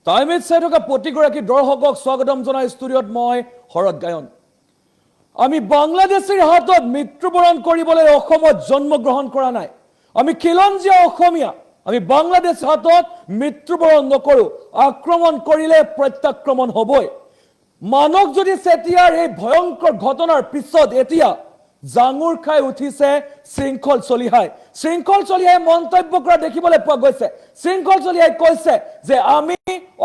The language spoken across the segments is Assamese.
টাইমিত চাই থকা প্ৰতিগৰাকী দৰ্শকক স্বাগতম জনাই ষ্টুডিঅ'ত মই শৰৎ গায়ন। আমি বাংলাদেশীৰ হাতত মৃত্যুবৰণ কৰিবলৈ অসমত জন্মগ্ৰহণ কৰা নাই। আমি খিলঞ্জীয়া অসমীয়া, আমি বাংলাদেশ হাতত মৃত্যুবৰণ নকৰো। আক্ৰমণ কৰিলে প্ৰত্যাক্ৰমণ হ'বই। মানক যদি চেতিয়াৰ এই ভয়ংকৰ ঘটনাৰ পিছত এতিয়া জাঙুৰ খাই উঠিছে শৃংখল চলিহাই। শৃংখল চলিহাই মন্তব্য কৰা দেখিবলৈ পোৱা গৈছে। শৃংখল চলিহাই কৈছে যে আমি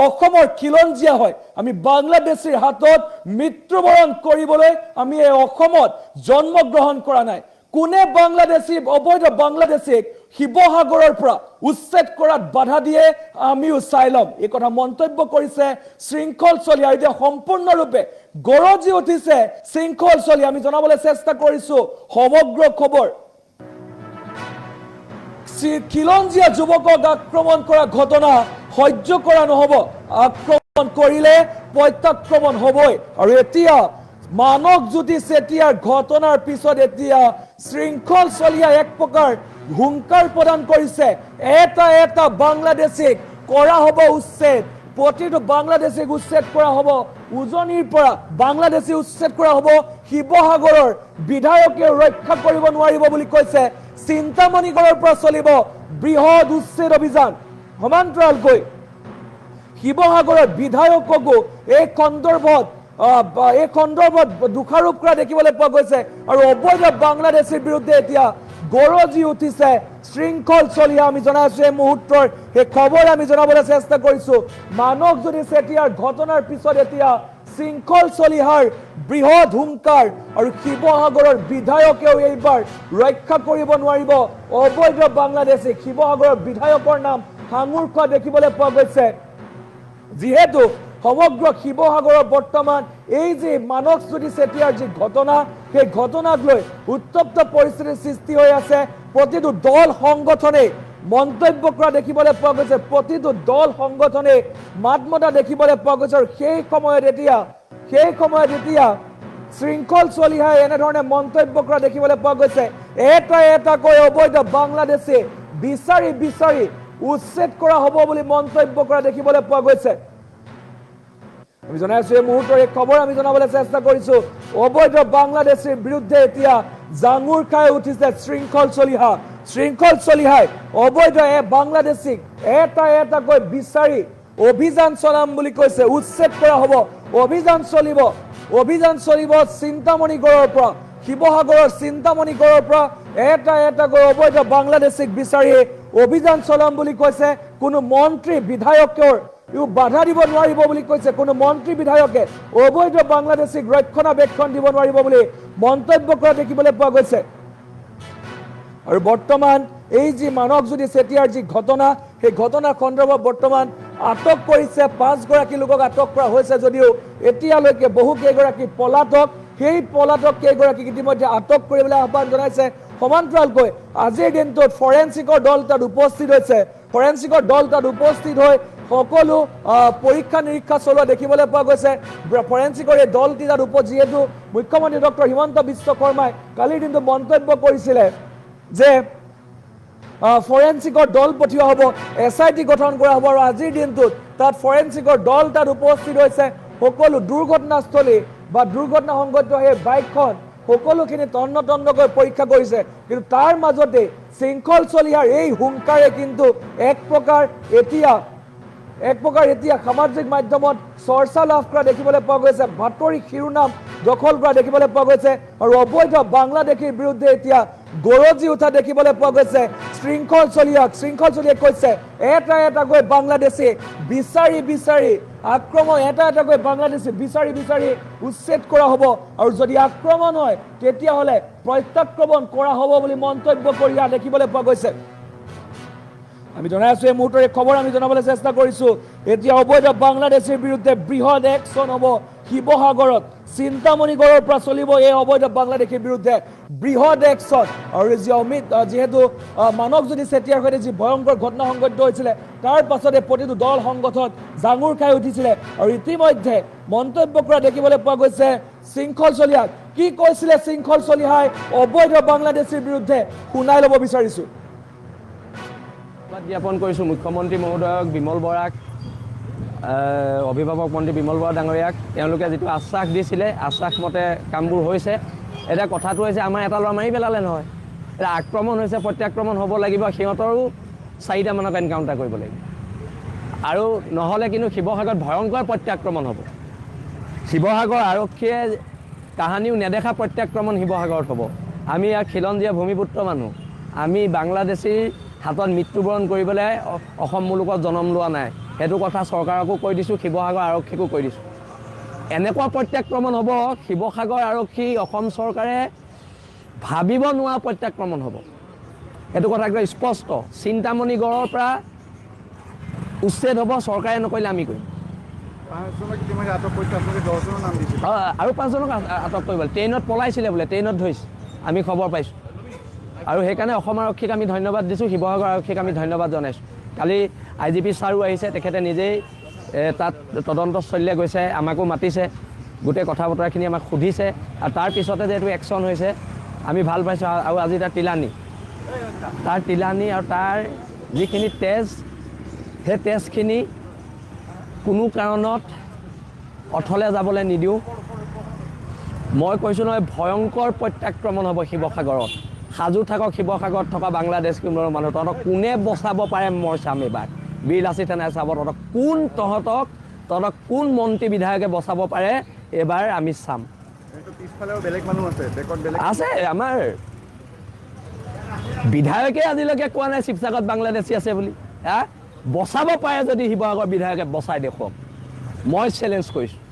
অসমৰ খিলঞ্জীয়া হয়, আমি বাংলাদেশীৰ হাতত মৃত্যুবৰণ কৰিবলৈ আমি এই অসমত জন্মগ্ৰহণ কৰা নাই। কোনে বাংলাদেশী অবৈধ বাংলাদেশীক শিৱসাগৰৰ পৰা উচ্ছেদ কৰাত বাধা দিয়ে আমিও চাই ল'ম, এই কথা মন্তব্য কৰিছে শৃংখল চলিহা। এতিয়া সম্পূৰ্ণৰূপে গৰজি উঠিছে শৃংখল চলিহা। আমি জনাবলৈ চেষ্টা কৰিছো সমগ্ৰ খবৰ। খিলঞ্জীয়া যুৱকক আক্ৰমণ কৰা ঘটনা সহ্য কৰা নহ'ব। আক্ৰমণ কৰিলে প্ৰত্যাক্ৰমণ হ'বই। আৰু এতিয়া মানক জ্যোতি চেতিয়াৰ ঘটনাৰ পিছত এতিয়া শৃংখল চলিহা এক প্ৰকাৰ হুংকাৰ প্ৰদান কৰিছে। এটা বাংলাদেশীক কৰা হ'ব উচ্ছেদ, প্ৰতিটো বাংলাদেশীক উচ্ছেদ কৰা হ'ব উজনিৰ পৰা, বাংলাদেশী উচ্ছেদ কৰা হ'ব। শিৱসাগৰৰ বিধায়কে ৰক্ষা কৰিব নোৱাৰিব বুলি কৈছে। চিন্তামণিগড়ৰ পৰা চলিব বৃহৎ উচ্ছেদ অভিযান। সমান্তৰালকৈ শিৱসাগৰৰ বিধায়ককো এই সন্দৰ্ভত দোষাৰোপ কৰা দেখিবলৈ পোৱা গৈছে। আৰু অবৈধ বাংলাদেশীৰ বিৰুদ্ধে এতিয়া গৰজি উঠিছে শৃংখল চলিহা। আমি জনাইছো এই মুহূৰ্তৰ এই খবৰ আমি জনাবলৈ চেষ্টা কৰিছো। মানক যদি চেতিয়াৰ ঘটনাৰ পিছত এতিয়া শৃংখল চলিহাৰ বৃহৎ হুংকাৰ। আৰু শিৱসাগৰৰ বিধায়কেও এইবাৰ ৰক্ষা কৰিব নোৱাৰিব অবৈধ বাংলাদেশী। শিৱসাগৰৰ বিধায়কৰ নাম সাঙুৰ খোৱা দেখিবলৈ পোৱা গৈছে। যিহেতু সমগ্ৰ শিৱসাগৰৰ বৰ্তমান এই যে মানক জ্যোতি চেতিয়াৰ যি ঘটনা, সেই ঘটনাক লৈ উত্তপ্ত পৰিস্থিতিৰ সৃষ্টি হৈ আছে। প্ৰতিটো দল সংগঠনে মন্তব্য কৰা দেখিবলৈ পোৱা গৈছে, প্ৰতিটো দল সংগঠনে মাত মতা দেখিবলৈ পোৱা গৈছে। আৰু সেই সময়ত এতিয়া শৃংখল চলিহাই এনেধৰণে মন্তব্য কৰা দেখিবলৈ পোৱা গৈছে। এটাকৈ অবৈধ বাংলাদেশী বিচাৰি উচ্ছেদ কৰা হ'ব বুলি মন্তব্য কৰা দেখিবলৈ পোৱা গৈছে। আমি জনাইছো এই মুহূৰ্তৰ এই খবৰ আমি জনাবলৈ চেষ্টা কৰিছো। অবৈধ বাংলাদেশীৰ বিৰুদ্ধে এতিয়া জাঙুৰ খাই উঠিছে শৃংখল চলিহা। শৃংখল চলিহাই অবৈধ বাংলাদেশীক এটাকৈ বিচাৰি অভিযান চলাম বুলি কৈছে। উচ্ছেদ কৰা হ'ব, অভিযান চলিব চিন্তামণিগড়ৰ পৰা, শিৱসাগৰৰ চিন্তামণিগড়ৰ পৰা এটাকৈ অবৈধ বাংলাদেশীক বিচাৰি অভিযান চলাম বুলি কৈছে। কোনো মন্ত্ৰী বিধায়কেও বাধা দিব নোৱাৰিব বুলি কৈছে। কোনো মন্ত্ৰী বিধায়কে অবৈধ বাংলাদেশীক ৰক্ষণাবেক্ষণ দিব নোৱাৰিব বুলি মন্তব্য কৰা দেখিবলৈ পোৱা গৈছে। আৰু বৰ্তমান এই যি মানক জ্যোতি চেতিয়াৰ যি ঘটনা, সেই ঘটনাৰ সন্দৰ্ভত বৰ্তমান আটক কৰিছে 5 গৰাকী লোকক আটক কৰা হৈছে। যদিও এতিয়ালৈকে বহু কেইগৰাকী পলাতক, সেই পলাতক কেইগৰাকীক ইতিমধ্যে আটক কৰিবলৈ আহ্বান জনাইছে। সমান্তৰালকৈ আজিৰ দিনটোত ফৰেন্সিকৰ দল তাত উপস্থিত হৈছে। ফৰেন্সিকৰ দল তাত উপস্থিত হৈ সকলো পৰীক্ষা নিৰীক্ষা চলোৱা দেখিবলৈ পোৱা গৈছে। ফৰেন্সিকৰ এই দলটি তাত যিহেতু মুখ্যমন্ত্ৰী ডক্টৰ হিমন্ত বিশ্ব শৰ্মাই কালিৰ দিনটো মন্তব্য কৰিছিলে যে ফৰেন্সিকৰ দল পঠিওৱা হ'ব, SIT গঠন কৰা হ'ব। আৰু আজিৰ দিনটোত তাত ফৰেন্সিকৰ দল তাত উপস্থিত হৈছে। সকলো দুৰ্ঘটনাস্থলী বা দুৰ্ঘটনা সংঘটিত সেই বাইকখন সকলোখিনি তন্নকৈ পৰীক্ষা কৰিছে। কিন্তু তাৰ মাজতে শৃংখল চলিহাৰ এই হুংকাৰে কিন্তু এক প্ৰকাৰ এতিয়া সামাজিক মাধ্যমত চৰ্চা লাভ কৰা দেখিবলৈ পোৱা গৈছে। বাতৰি শিৰোনাম দখল কৰা দেখিবলৈ পোৱা গৈছে। আৰু অবৈধ বাংলাদেশীৰ বিৰুদ্ধে এতিয়া গৰজি উঠা দেখিবলৈ পোৱা গৈছে শৃংখল চলিহাই কৈছে এটাকৈ বাংলাদেশী বিচাৰি আক্ৰমণ, এটাকৈ বাংলাদেশী বিচাৰি উচ্ছেদ কৰা হ'ব। আৰু যদি আক্ৰমণ হয় তেতিয়াহ'লে প্ৰত্যাক্ৰমণ কৰা হ'ব বুলি মন্তব্য কৰি দেখিবলৈ পোৱা গৈছে। আমি জনাইছো এই মুহূৰ্তৰ এই খবৰ আমি জনাবলৈ চেষ্টা কৰিছো। এতিয়া অবৈধ বাংলাদেশীৰ বিৰুদ্ধে বৃহৎ একশ্যন হ'ব শিৱসাগৰত। চিন্তামণিগড়ৰ পৰা চলিব এই অবৈধ বাংলাদেশীৰ বিৰুদ্ধে বৃহৎ একশ্যন। আৰু যিহেতু মানক জ্যোতি চেতিয়াৰ সৈতে যি ভয়ংকৰ ঘটনা সংঘটিত হৈছিলে, তাৰ পাছতে প্ৰতিটো দল সংগঠন জাঙুৰ খাই উঠিছিলে। আৰু ইতিমধ্যে মন্তব্য কৰা দেখিবলৈ পোৱা গৈছে শৃংখল চলিহাক। কি কৈছিলে শৃংখল চলিহাই অবৈধ বাংলাদেশীৰ বিৰুদ্ধে শুনাই ল'ব বিচাৰিছো। জ্ঞাপন কৰিছোঁ মুখ্যমন্ত্ৰী মহোদয়ক, বিমল বৰাক, অভিভাৱক মন্ত্ৰী বিমল বৰা ডাঙৰীয়াক তেওঁলোকে যিটো আশ্বাস দিছিলে আশ্বাস মতে কামবোৰ হৈছে এতিয়া কথাটো হৈছে আমাৰ এটা ল'ৰা মাৰি পেলালে নহয় এতিয়া আক্ৰমণ হৈছে প্ৰত্যাক্ৰমণ হ'ব লাগিব সিহঁতৰো 4টা মানক এনকাউণ্টাৰ কৰিব লাগিব আৰু নহ'লে কিন্তু শিৱসাগৰত ভয়ংকৰ প্ৰত্যাক্ৰমণ হ'ব শিৱসাগৰ আৰক্ষীয়ে কাহানিও নেদেখা প্ৰত্যাক্ৰমণ শিৱসাগৰত হ'ব আমি ইয়াৰ খিলঞ্জীয়া ভূমিপুত্ৰ মানুহ আমি বাংলাদেশীৰ হাতত মৃত্যুবৰণ কৰিবলৈ অসম মুলুকত জনম লোৱা নাই সেইটো কথা চৰকাৰকো কৈ দিছোঁ শিৱসাগৰ আৰক্ষীকো কৈ দিছোঁ এনেকুৱা প্ৰত্যাক্ৰমণ হ'ব শিৱসাগৰ আৰক্ষী অসম চৰকাৰে ভাবিব নোৱাৰা প্ৰত্যাক্ৰমণ হ'ব সেইটো কথা একদম স্পষ্ট চিন্তামণি গড়ৰ পৰা উচ্ছেদ হ'ব চৰকাৰে নকৰিলে আমি কৰিম আৰু 5জনক আটক কৰিব ট্ৰেইনত পলাইছিলে বোলে ট্ৰেইনত ধৰিছে আমি খবৰ পাইছোঁ আৰু সেইকাৰণে অসম আৰক্ষীক আমি ধন্যবাদ দিছোঁ শিৱসাগৰ আৰক্ষীক আমি ধন্যবাদ জনাইছোঁ কালি IGP ছাৰো আহিছে তেখেতে নিজেই তাত তদন্তস্থলীলৈ গৈছে আমাকো মাতিছে গোটেই কথা বতৰাখিনি আমাক সুধিছে আৰু তাৰ পিছতে যিহেতু একশ্যন হৈছে আমি ভাল পাইছোঁ আৰু আজি তাৰ তিলানী আৰু তাৰ যিখিনি তেজ সেই তেজখিনি কোনো কাৰণত অথলে যাবলৈ নিদিওঁ মই কৈছোঁ নহয় ভয়ংকৰ প্ৰত্যাক্ৰমণ হ'ব শিৱসাগৰত সাজু থাকক শিৱসাগৰত থকা বাংলাদেশ কিমৰৰ মানুহ তহঁতক কোনে বচাব পাৰে মই চাম এইবাৰ বীৰ লাচিত সেনাই চাব তহঁতক কোন মন্ত্ৰী বিধায়কে বচাব পাৰে এইবাৰ আমি চাম আছে আমাৰ বিধায়কে আজিলৈকে কোৱা নাই শিৱসাগৰত বাংলাদেশী আছে বুলি বচাব পাৰে যদি শিৱসাগৰ বিধায়কে বচাই দেখুৱাওক মই চেলেঞ্জ কৰিছোঁ